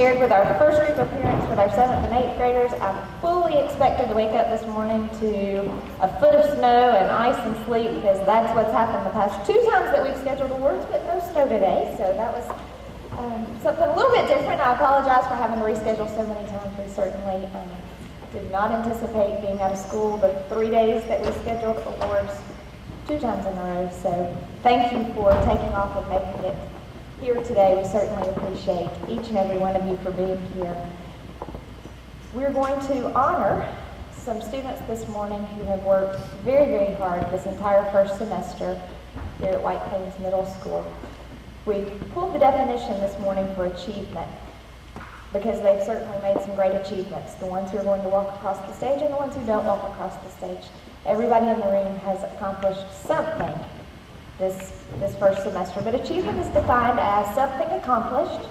shared with our first group of parents with our 7th and 8th graders, I fully expected to wake up this morning to a foot of snow and ice and sleet, because that's what's happened the past 2 times that we've scheduled awards, but no snow today, so that was something a little bit different. I apologize for having to reschedule so many times. We certainly did not anticipate being out of school the 3 days that we scheduled awards 2 times in a row, so thank you for taking off and making it here today. We certainly appreciate each and every one of you for being here. We're going to honor some students this morning who have worked very, very hard this entire first semester here at White Plains Middle School. We pulled the definition this morning for achievement because they've certainly made some great achievements. The ones who are going to walk across the stage and the ones who don't walk across the stage. Everybody in the room has accomplished something this first semester, but achievement is defined as something accomplished,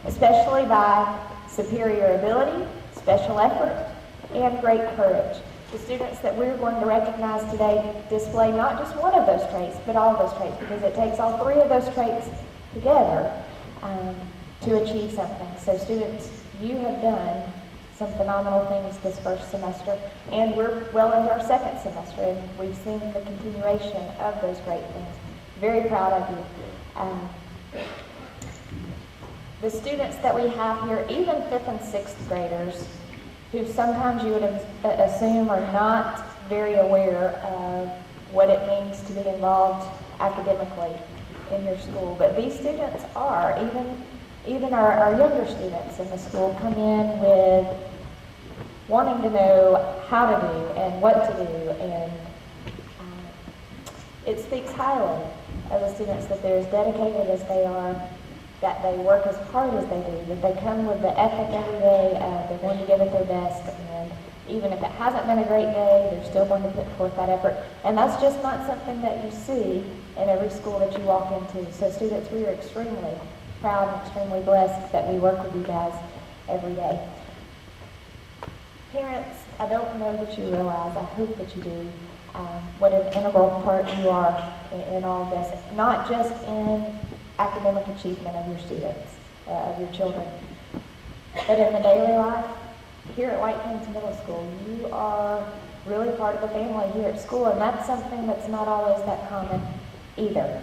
especially by superior ability, special effort, and great courage. The students that we're going to recognize today display not just one of those traits, but all of those traits, because it takes all 3 of those traits together to achieve something. So students, you have done some phenomenal things this first semester, and we're well into our 2nd semester, and we've seen the continuation of those great things. Very proud of you. The students that we have here, even 5th and 6th graders, who sometimes you would assume are not very aware of what it means to be involved academically in your school. But these students are, even our younger students in the school come in with wanting to know how to do and what to do, and it speaks highly of the students that they're as dedicated as they are, that they work as hard as they do, that they come with the ethic every day, they're going to give it their best, and even if it hasn't been a great day, they're still going to put forth that effort. And that's just not something that you see in every school that you walk into. So students, we are extremely proud and extremely blessed that we work with you guys every day. Parents, I don't know that you realize, I hope that you do, what an integral part you are in all of this, not just in academic achievement of your students, of your children, but in the daily life. Here at White Plains Middle School, you are really part of the family here at school, and that's something that's not always that common either.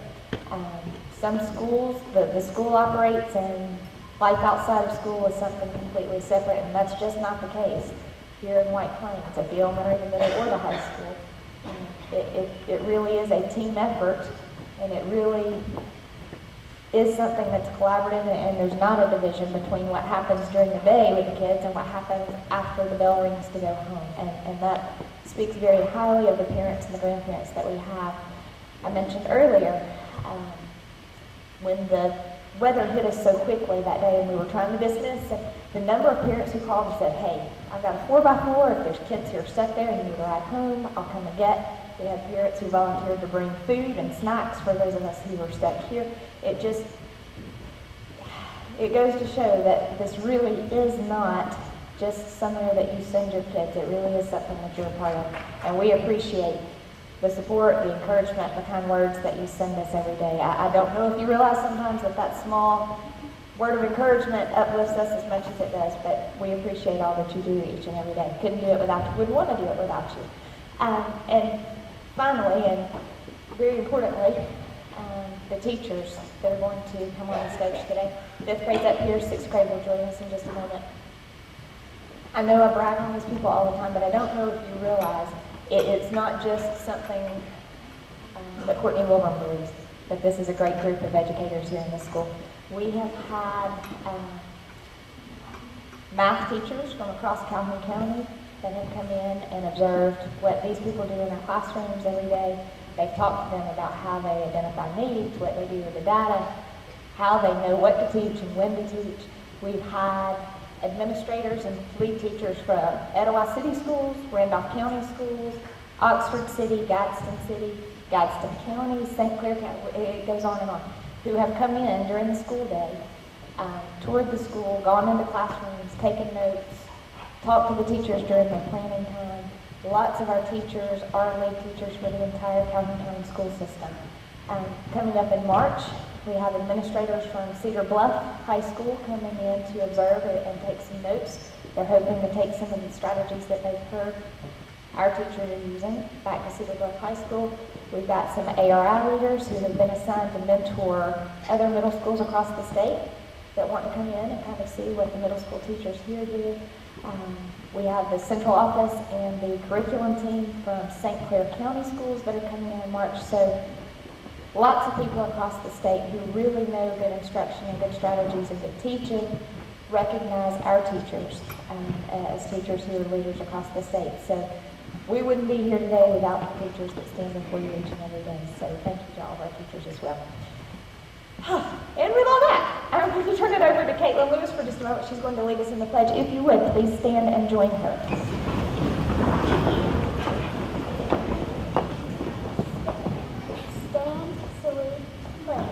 Some schools, the school operates, and life outside of school is something completely separate, and that's just not the case here in White Plains, at the elementary, the middle, or the high school. It really is a team effort, and it really is something that's collaborative, and there's not a division between what happens during the day with the kids and what happens after the bell rings to go home. And that speaks very highly of the parents and the grandparents that we have. I mentioned earlier, when the weather hit us so quickly that day and we were trying to dismiss, the number of parents who called and said, hey, I've got a 4x4, if there's kids who are stuck there and you need to ride home, I'll come and get. We had parents who volunteered to bring food and snacks for those of us who were stuck here. It goes to show that this really is not just somewhere that you send your kids. It really is something that you're a part of. And we appreciate the support, the encouragement, the kind words that you send us every day. I don't know if you realize sometimes that small word of encouragement uplifts us as much as it does, but we appreciate all that you do each and every day. Couldn't do it without you, wouldn't want to do it without you. And finally, and very importantly, the teachers that are going to come on the stage today. 5th grade's up here, 6th grade will join us in just a moment. I know I brag on these people all the time, but I don't know if you realize it's not just something that Courtney Wilburn believes, that this is a great group of educators here in the school. We have had math teachers from across Calhoun County that have come in and observed what these people do in their classrooms every day. They've talked to them about how they identify needs, what they do with the data, how they know what to teach and when to teach. We've had administrators and lead teachers from Etowah City Schools, Randolph County Schools, Oxford City, Gadsden City, Gadsden County, St. Clair County, it goes on and on, who have come in during the school day, toured the school, gone into classrooms, taken notes, talked to the teachers during their planning time. Lots of our teachers are lead teachers for the entire Calhoun County school system. Coming up in March, We have administrators from Cedar Bluff High School coming in to observe and take some notes. They're hoping to take some of the strategies that they've heard our teachers are using back to Cedar Bluff High School. We've got some ARI leaders who have been assigned to mentor other middle schools across the state that want to come in and kind of see what the middle school teachers here do. We have the central office and the curriculum team from St. Clair County schools that are coming in March. So lots of people across the state who really know good instruction and good strategies and good teaching recognize our teachers as teachers who are leaders across the state. So we wouldn't be here today without the teachers that stand before you each and every day. So thank you to all of our teachers as well. And with all that, I'm going to turn it over to Caitlin Lewis for just a moment. She's going to lead us in the pledge. If you would, please stand and join her. Stand, salute, pledge.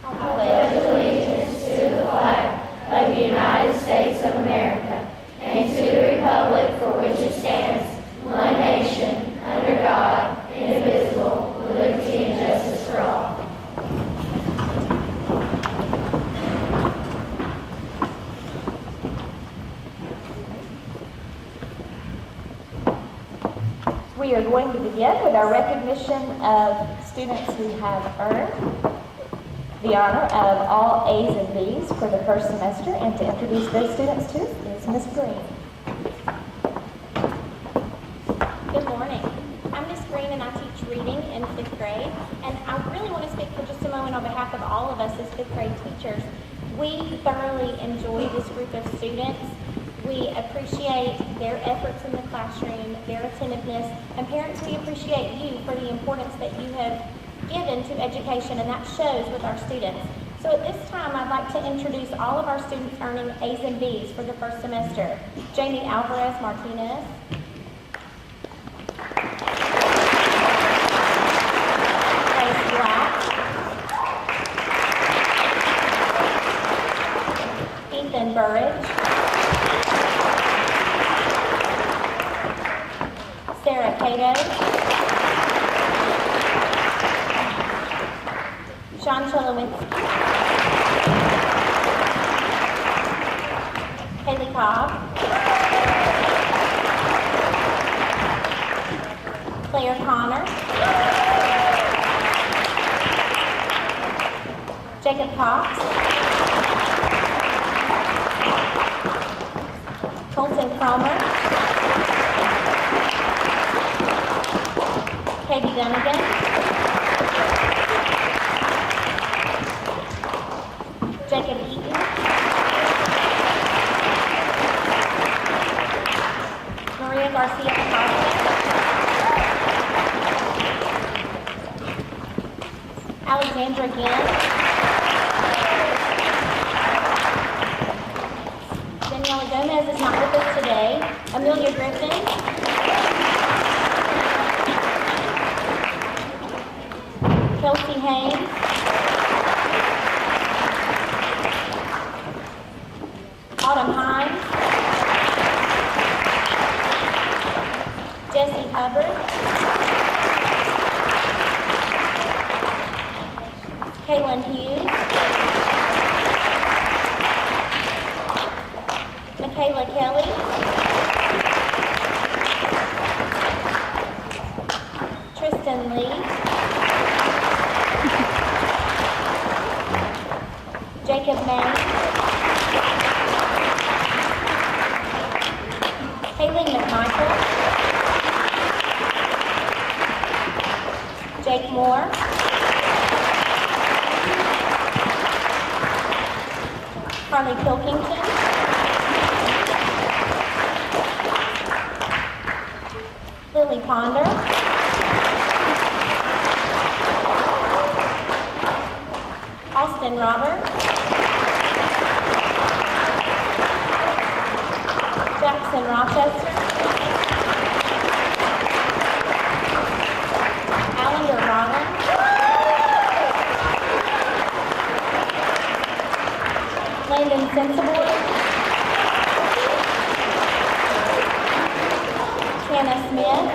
I pledge allegiance to the flag of the United States of America and to the republic for which it stands, one nation, under God, indivisible, with liberty and justice for all. We are going to begin with our recognition of students who have earned the honor of all A's and B's for the first semester, and to introduce those students to us is Ms. Green. Good morning. I'm Miss Green and I teach reading in 5th grade. And I really want to speak for just a moment on behalf of all of us as 5th grade teachers. We thoroughly enjoy this group of students. We appreciate their efforts in the classroom, their attentiveness, and parents, we appreciate you for the importance that you have given to education, and that shows with our students. So at this time, I'd like to introduce all of our students earning A's and B's for the first semester. Jamie Alvarez Martinez. Grace Black. Ethan Burridge. Sarah Cato. Sean Cholowinski. Haley Cobb. Claire Connor. Jacob Cox. Colton Cromer. Katie Dunnigan. Jacob Eaton. Maria Garcia Acosta. Alexandra Ginn. Daniela Gomez is not with us today. Amelia Griffin. Kelsey Haynes. Autumn Hines. Jessie Hubbard. Kaylin Hughes. Michaela Kelly. Tristan Lee. Jacob May. Haley McMichael. Jake Moore. Carly Pilkington. Lily Ponder. Austin Robert. Jackson Rochester. Allender Rollins. Landon Sensible. Hannah Smith.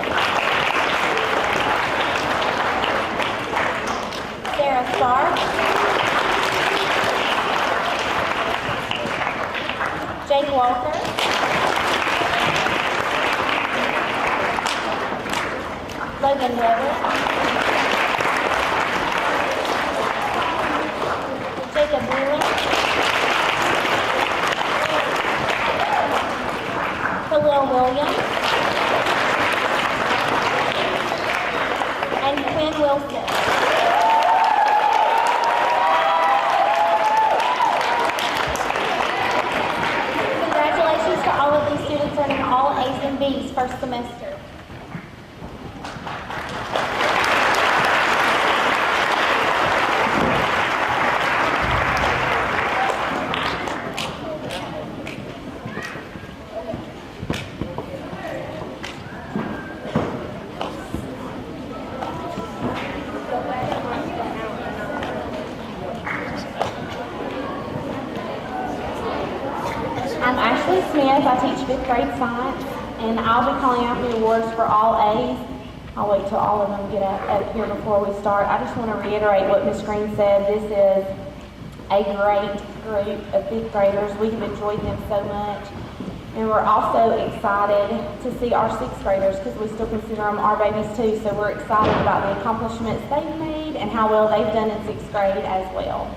Sarah Stark. Logan Weber. Jacob Wheeler. Khalil Williams. And Quinn Wilson. Congratulations to all of these students earning all A's and B's first semester. I'm Ashley Smith. I teach 5th grade science, and I'll be calling out the awards for all A's. I'll wait till all of them get up here before we start. I just want to reiterate what Ms. Green said. This is a great group of 5th graders. We have enjoyed them so much. And we're also excited to see our 6th graders, because we still consider them our babies too. So we're excited about the accomplishments they've made and how well they've done in 6th grade as well.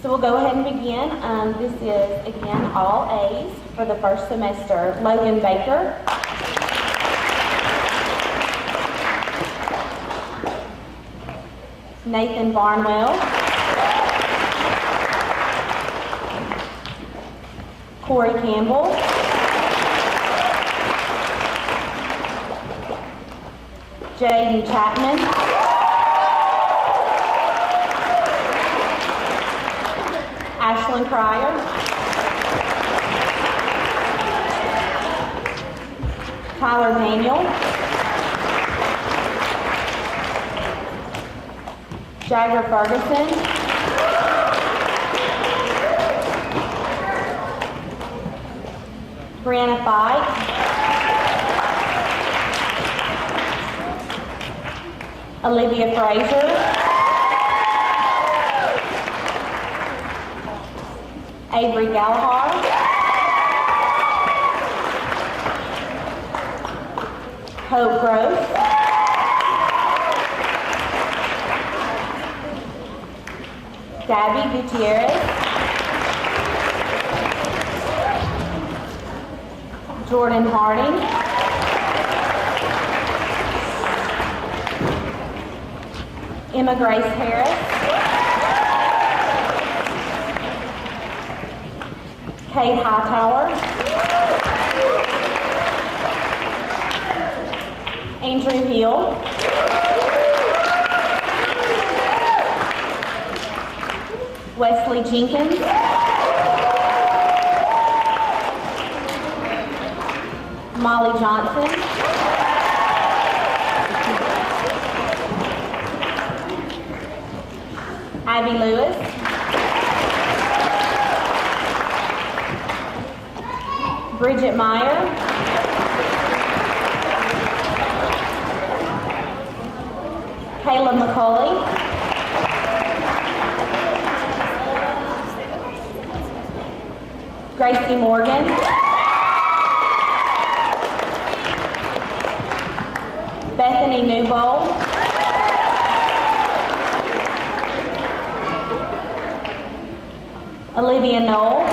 So we'll go ahead and begin. This is, again, all A's for the first semester. Logan Baker. Nathan Barnwell. Corey Campbell. Jaden Chapman. Ashlyn Pryor. Tyler Daniel. Jagger Ferguson. Brianna Fike. Olivia Frazier. Avery Gallagher. Hope Gross. Gabby Gutierrez. Jordan Harding. Emma Grace Harris. Kate Hightower. Andrew Hill. Wesley Jenkins. Molly Johnson. Abby Lewis. Bridget Meyer. Kayla McCauley. Gracie Morgan. Bethany Newbold. Olivia Knoll.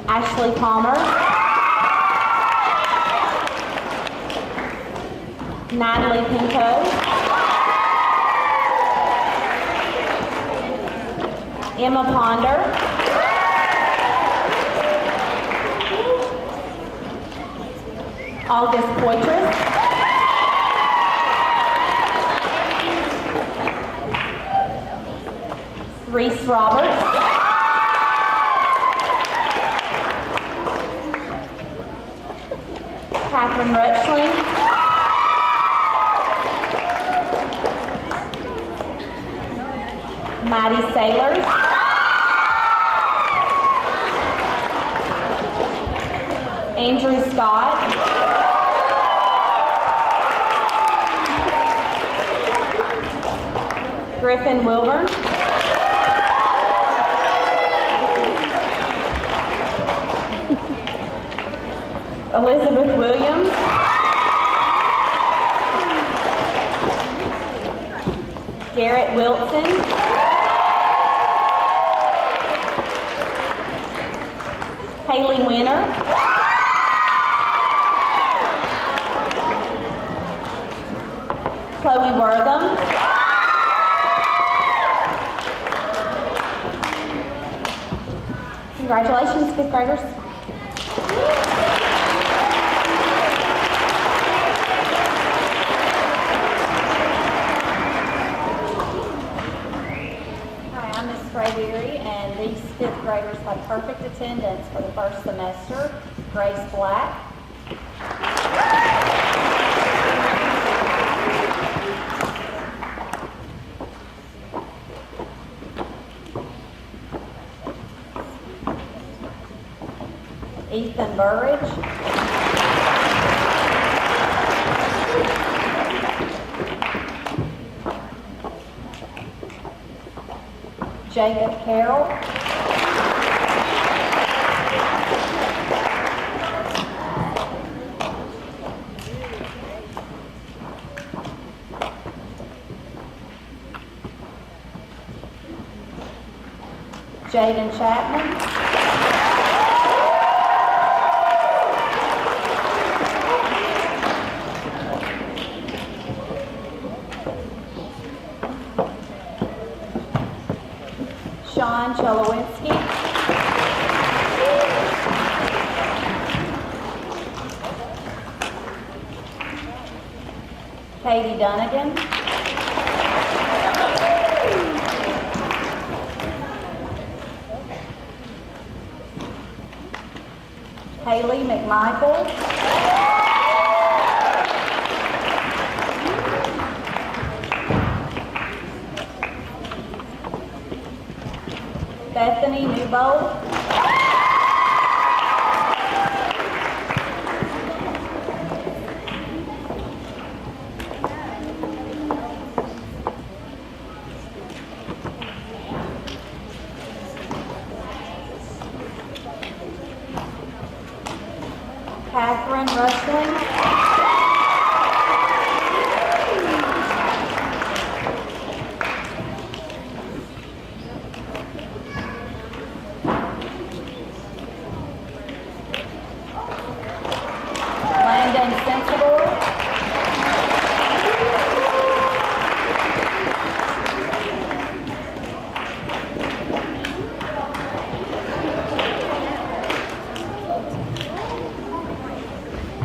Ashley Palmer. Natalie Pinto. Emma Ponder. August Poitras. Reese Roberts. Catherine Rutschling. Maddie Sailors. Andrew Scott. Griffin Wilburn. Elizabeth Williams. Garrett Wilson. Haley Winter. Chloe Wortham. Congratulations, fifth graders. Hi, I'm Ms. Sprayberry, and these fifth graders had perfect attendance for the first semester. Grace Black. Ethan Burridge. Jacob Carroll. Jaden Chapman. Sean Cholowinski. Katie Dunnigan. Haley McMichael. Bethany Newbold. Catherine Rushling. Landon Sensible.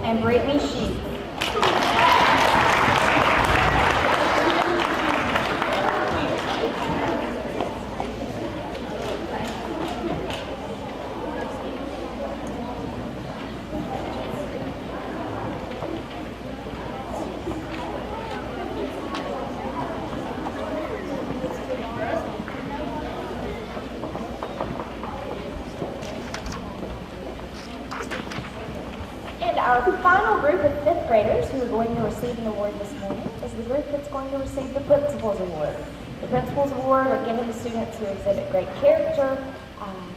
And Brittany Sheep. And our final group of fifth graders who are going to receive an award this morning is the group that's going to receive the Principal's Award. The Principal's Award are given to students who exhibit great character,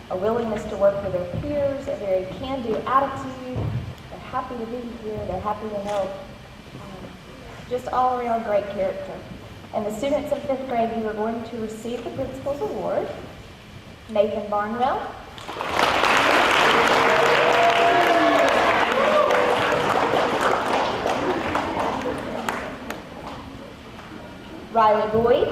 a willingness to work with their peers, a very can-do attitude. They're happy to be here, they're happy to help. Just all around great character. And the students in fifth grade who are going to receive the Principal's Award: Nathan Barnwell, Riley Boyd,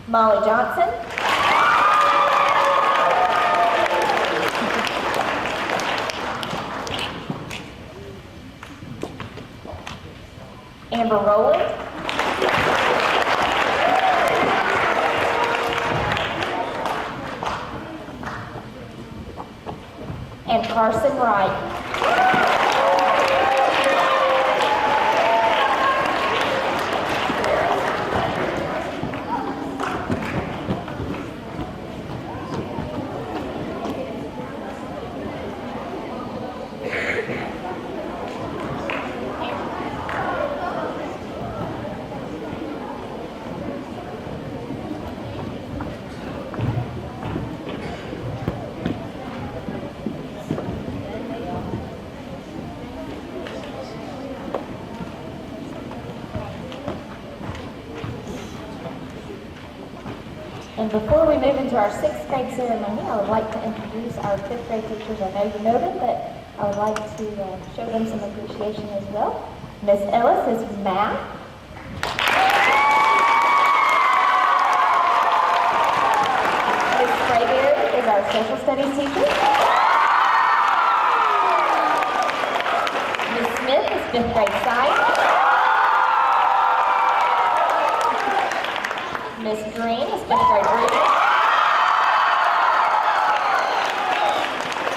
Molly Johnson, Amber Rowland, and Carson Wright. And before we move into our 6th grade ceremony, I would like to introduce our 5th grade teachers. I know you know them, but I would like to show them some appreciation as well. Miss Ellis is math. Miss Frayberry is our social studies teacher. Miss Smith is 5th grade science. Miss Green is 5th grade reading.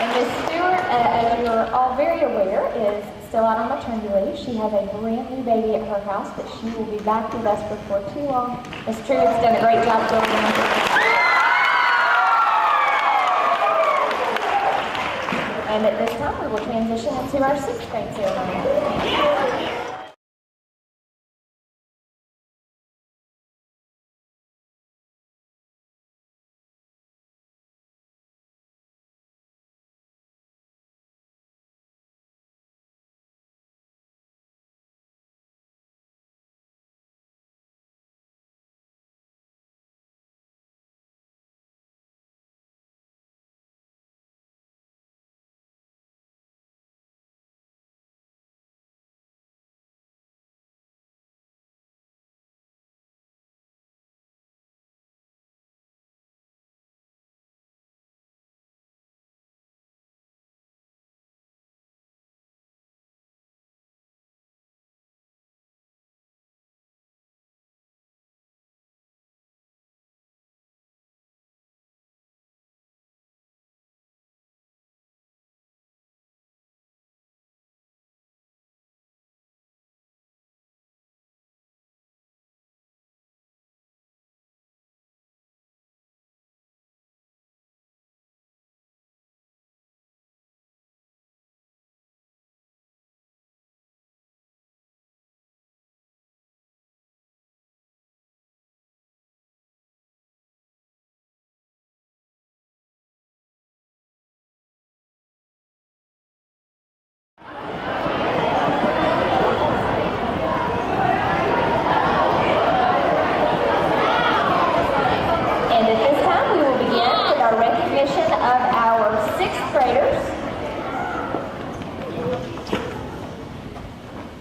And Miss Stewart, as you're all very aware, is still out on maternity leave. She has a brand new baby at her house, but she will be back with us before too long. Miss Trude's done a great job building up. And at this time, we will transition into our 6th grade ceremony.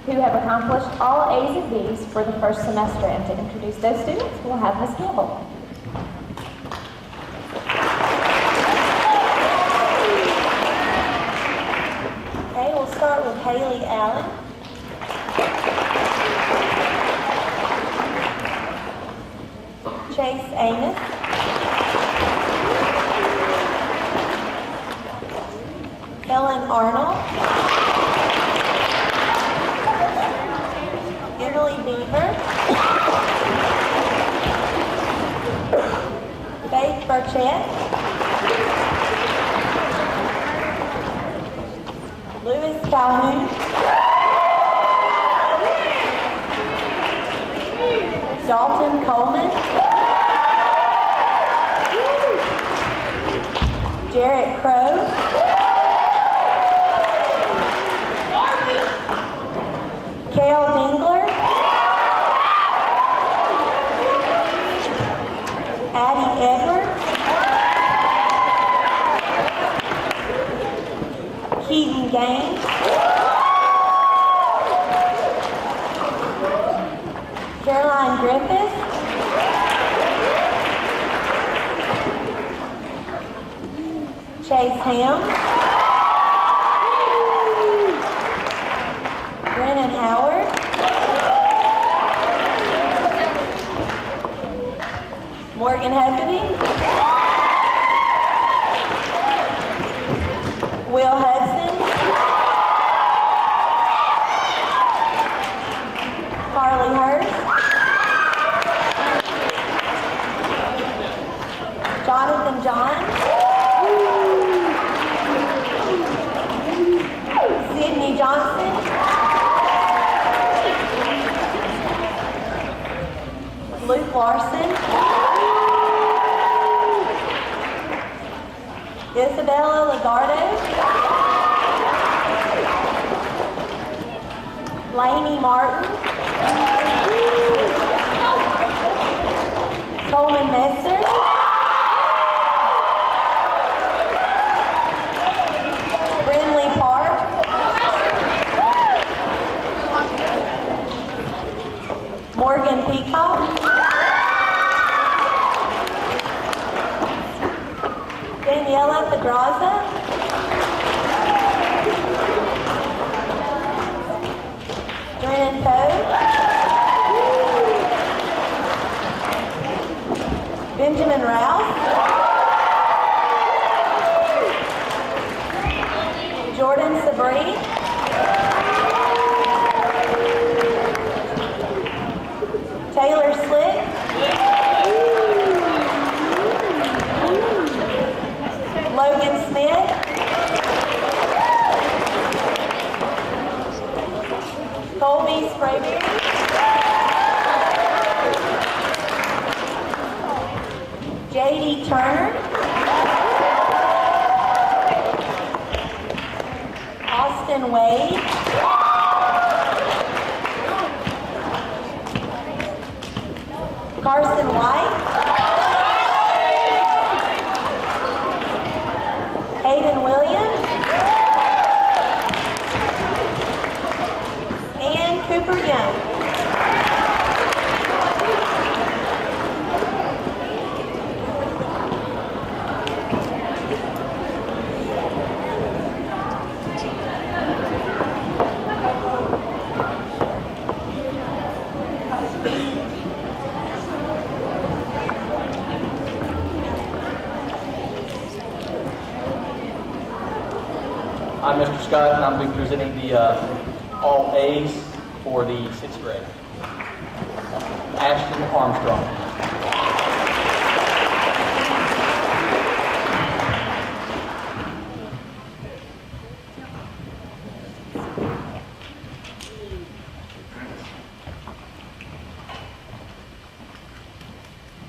Who have accomplished all A's and B's for the first semester. And to introduce those students, we'll have Ms. Campbell. Okay, we'll start with Haley Allen. Chase Amos. Helen Arnold. Emily Beaver. Faith Burchett. Louis Calhoun. Dalton Coleman. Jarrett Crow. Kale Dingler. Addie Edwards. Keaton Gaines. Caroline Griffith. Chase Ham. Brennan Howard. Morgan Huckabee. Will Hudson. Carly Hurst. Jonathan John. Jordan Sabri. Taylor Slick. Logan Smith. Colby Sprayberry. J.D. Turner. Austin Wade. Carson White. Hayden Williams. And Cooper Young. I'm Mr. Scott, and I'll be presenting the all A's for the 6th grade. Ashton Armstrong.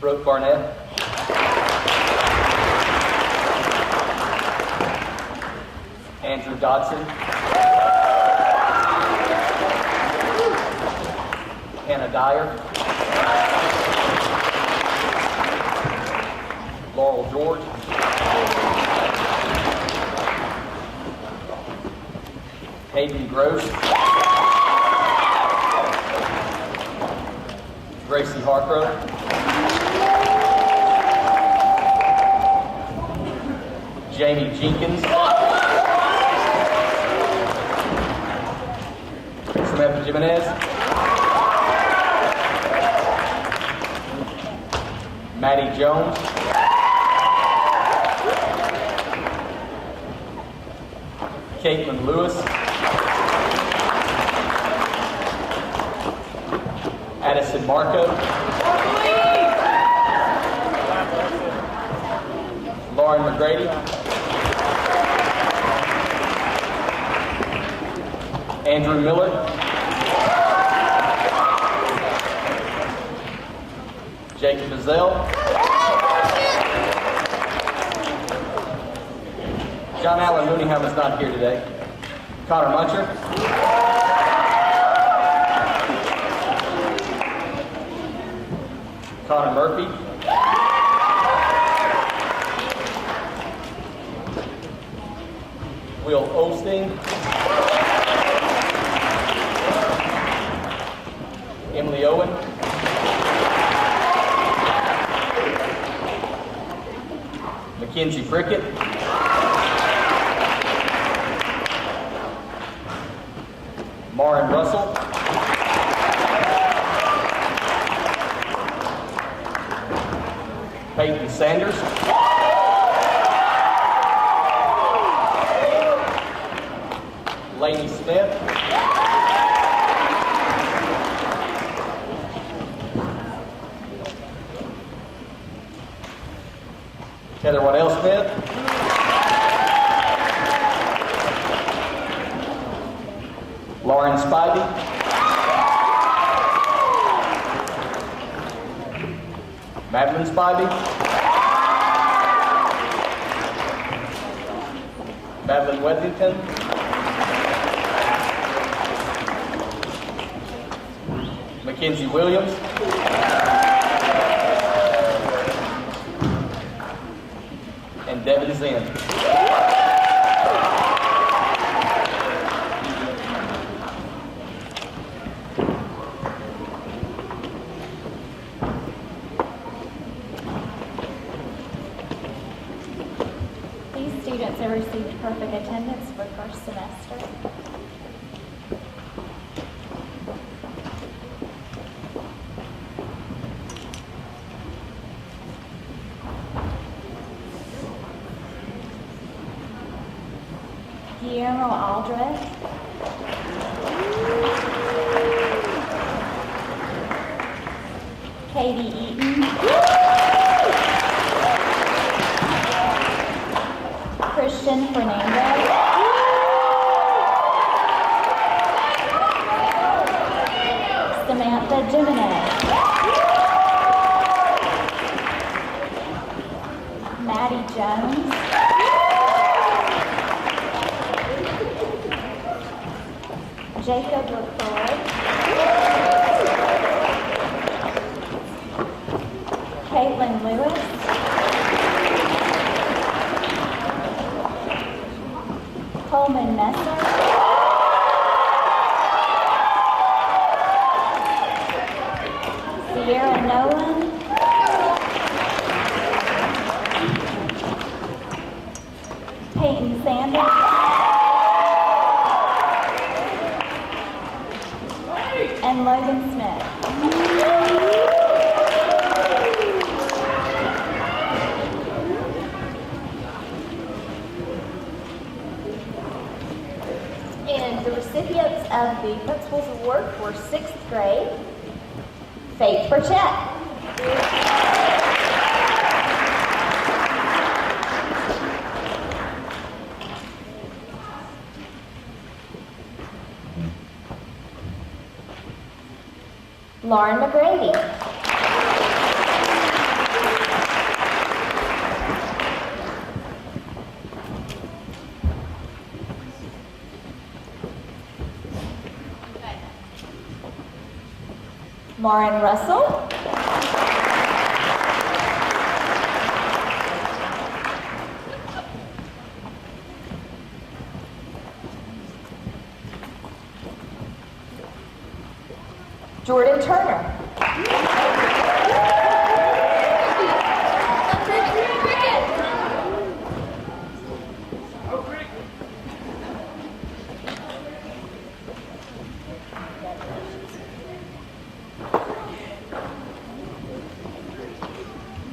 Brooke Barnett. Andrew Dodson. Hannah Dyer. Laurel George. Hayden Gross. Gracie Hargrove. Jamie Jenkins. Samantha Jimenez. Maddie Jones. Caitlin Lewis. Addison Marco. Lauren McGrady. Andrew Miller. Jacob Bazell. John Allen Mooneyham is not here today. Connor Muncher. Connor Murphy. Will Osteen. Emily Owen. Mackenzie Prickett. Marin Russell. Peyton Sanders. Lainey Smith. Heather Waddell Smith. Lauren Spivey. Madeline Spivey. Madeline Wedington. Mackenzie Williams. And Devin Zinn. These students have received perfect attendance for first semester. Guillermo Aldred, Katie Eaton, Christian Fernandez, Samantha Jimenez, Maddie Jones, Jacob LaCroix, Caitlin Lewis, Coleman Messer, Sierra Nolan, Peyton Sanders, and Logan Smith. And the recipients of the Principal's Award for 6th grade, Faith Burchett. Lauren McGrady. Lauren Russell. Jordan Turner.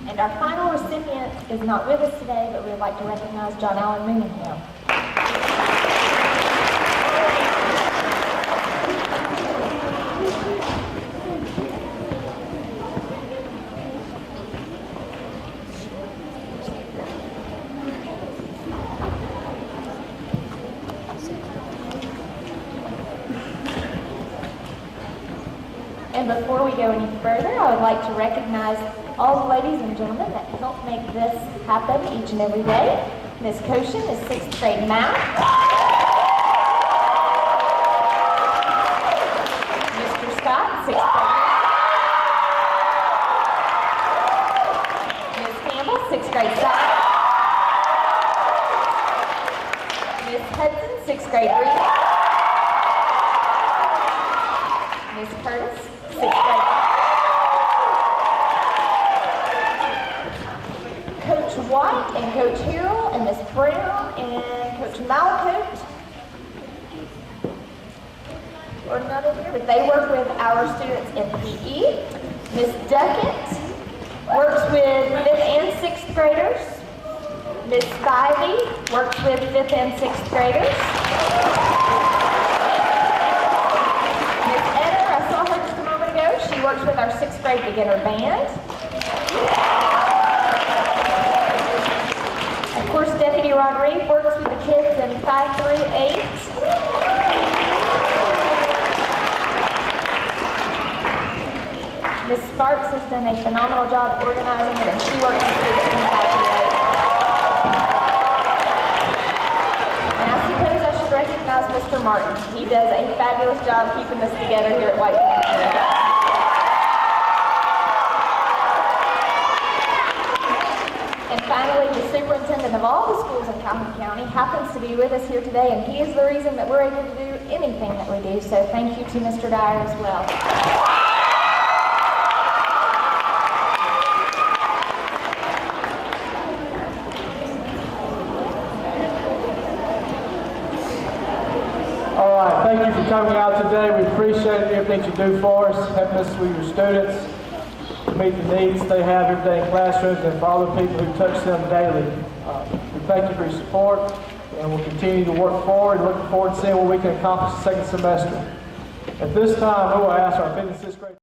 And our final recipient is not with us today, but we would like to recognize John Allen Mooneyham. And before we go any further, I would like to recognize all the ladies and gentlemen that help make this happen each and every day. Ms. Koshin is 6th grade math. Mr. Scott, 6th grade. Ms. Campbell, 6th grade science. Ms. Hudson, 6th grade reading. Ms. Curtis, 6th grade. Coach White and Coach Harrell and Ms. Brown and Coach Malcote are not in here, but they work with our students in PE. Ms. Duckett works with 5th and 6th graders. Ms. Spivey works with 5th and 6th graders. Ms. Etta, I saw her just a moment ago. She works with our 6th grade beginner band. Of course, Deputy Rodriguez works with the kids in 5 through 8. Ms. Sparks has done a phenomenal job organizing it, and she works with kids in 5 through 8. And I suppose I should recognize Mr. Martin. He does a fabulous job keeping this together here at White Plains. And finally, the superintendent of all the schools in Calhoun County happens to be with us here today, and he is the reason that we're able to do anything that we do. So thank you to Mr. Dyer as well. All right, thank you for coming out today. We appreciate everything you do for us, helping us with your students, meet the needs they have every day in classrooms, and for all the people who touch them daily. We thank you for your support. and we'll continue to work forward, looking forward to seeing what we can accomplish the second semester. At this time, we will ask our 5th and 6th grade